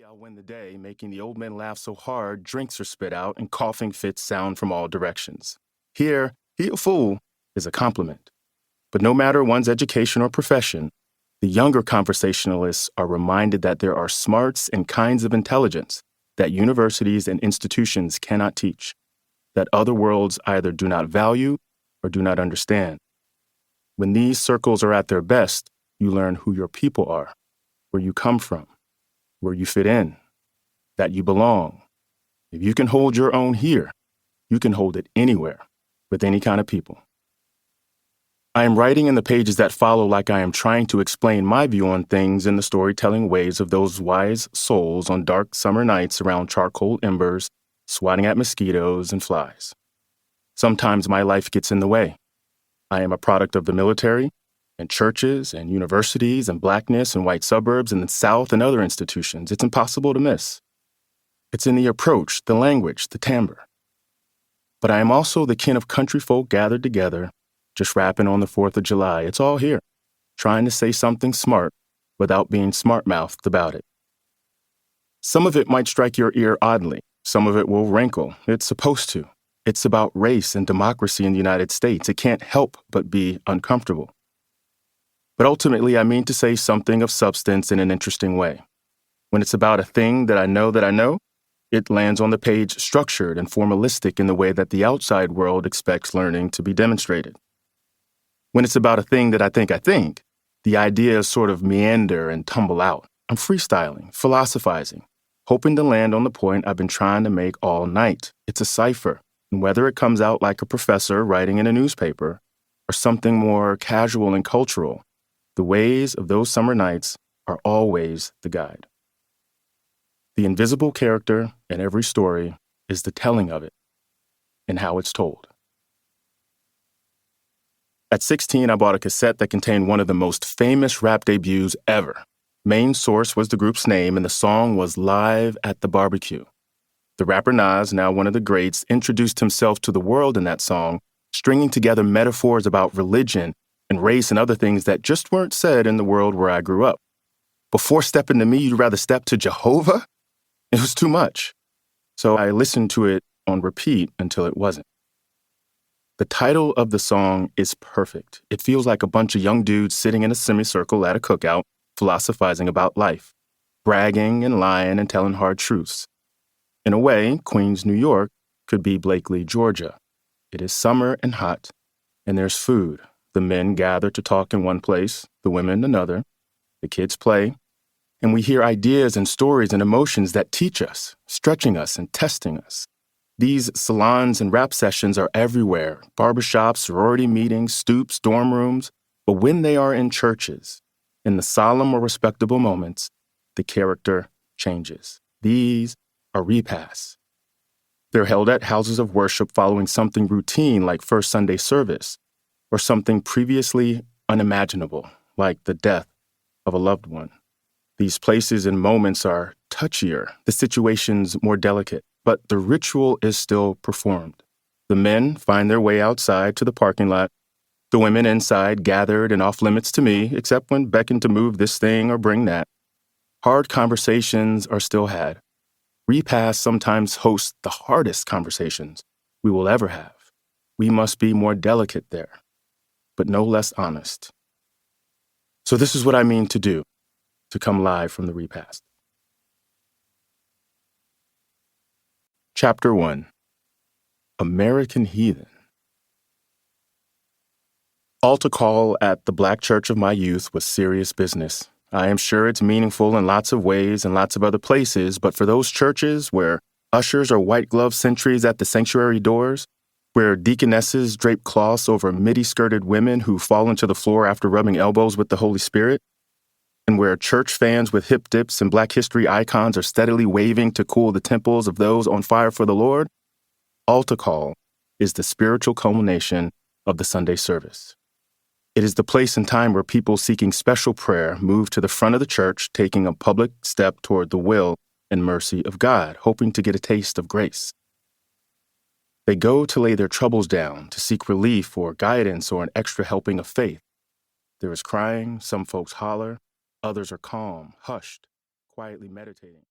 I'll win the day, making the old men laugh so hard, drinks are spit out, and coughing fits sound from all directions. Here, he a fool is a compliment. But no matter one's education or profession, the younger conversationalists are reminded that there are smarts and kinds of intelligence that universities and institutions cannot teach, that other worlds either do not value or do not understand. When these circles are at their best, you learn who your people are, where you come from, where you fit in, that you belong. If you can hold your own here, you can hold it anywhere, with any kind of people. I am writing in the pages that follow like I am trying to explain my view on things in the storytelling ways of those wise souls on dark summer nights around charcoal embers, swatting at mosquitoes and flies. Sometimes my life gets in the way. I am a product of the military, and churches, and universities, and blackness, and white suburbs, and the South, and other institutions. It's impossible to miss. It's in the approach, the language, the timbre. But I am also the kin of country folk gathered together, just rapping on the 4th of July. It's all here, trying to say something smart without being smart-mouthed about it. Some of it might strike your ear oddly. Some of it will rankle. It's supposed to. It's about race and democracy in the United States. It can't help but be uncomfortable. But ultimately, I mean to say something of substance in an interesting way. When it's about a thing that I know, it lands on the page structured and formalistic in the way that the outside world expects learning to be demonstrated. When it's about a thing that I think, the ideas sort of meander and tumble out. I'm freestyling, philosophizing, hoping to land on the point I've been trying to make all night. It's a cipher, and whether it comes out like a professor writing in a newspaper or something more casual and cultural, the ways of those summer nights are always the guide. The invisible character in every story is the telling of it and how it's told. At 16, I bought a cassette that contained one of the most famous rap debuts ever. Main source was the group's name, and the song was Live at the Barbecue. The rapper Nas, now one of the greats, introduced himself to the world in that song, stringing together metaphors about religion and race and other things that just weren't said in the world where I grew up. Before stepping to me, you'd rather step to Jehovah? It was too much. So I listened to it on repeat until it wasn't. The title of the song is perfect. It feels like a bunch of young dudes sitting in a semicircle at a cookout, philosophizing about life, bragging and lying and telling hard truths. In a way, Queens, New York could be Blakely, Georgia. It is summer and hot, and there's food. The men gather to talk in one place, the women another. The kids play, and we hear ideas and stories and emotions that teach us, stretching us and testing us. These salons and rap sessions are everywhere, barbershops, sorority meetings, stoops, dorm rooms. But when they are in churches, in the solemn or respectable moments, the character changes. These are repasts. They're held at houses of worship following something routine like First Sunday service, or something previously unimaginable, like the death of a loved one. These places and moments are touchier, the situations more delicate, but the ritual is still performed. The men find their way outside to the parking lot. The women inside gathered and off limits to me, except when beckoned to move this thing or bring that. Hard conversations are still had. Repasts sometimes host the hardest conversations we will ever have. We must be more delicate there, but no less honest. So this is what I mean to do, to come live from the repast. Chapter 1. American Heathen. Altar call at the black church of my youth was serious business. I am sure it's meaningful in lots of ways and lots of other places, but for those churches where ushers are white-gloved sentries at the sanctuary doors, where deaconesses drape cloths over midi-skirted women who fall into the floor after rubbing elbows with the Holy Spirit, and where church fans with hip dips and Black history icons are steadily waving to cool the temples of those on fire for the Lord, altar call is the spiritual culmination of the Sunday service. It is the place and time where people seeking special prayer move to the front of the church, taking a public step toward the will and mercy of God, hoping to get a taste of grace. They go to lay their troubles down, to seek relief or guidance or an extra helping of faith. There is crying, some folks holler, others are calm, hushed, quietly meditating.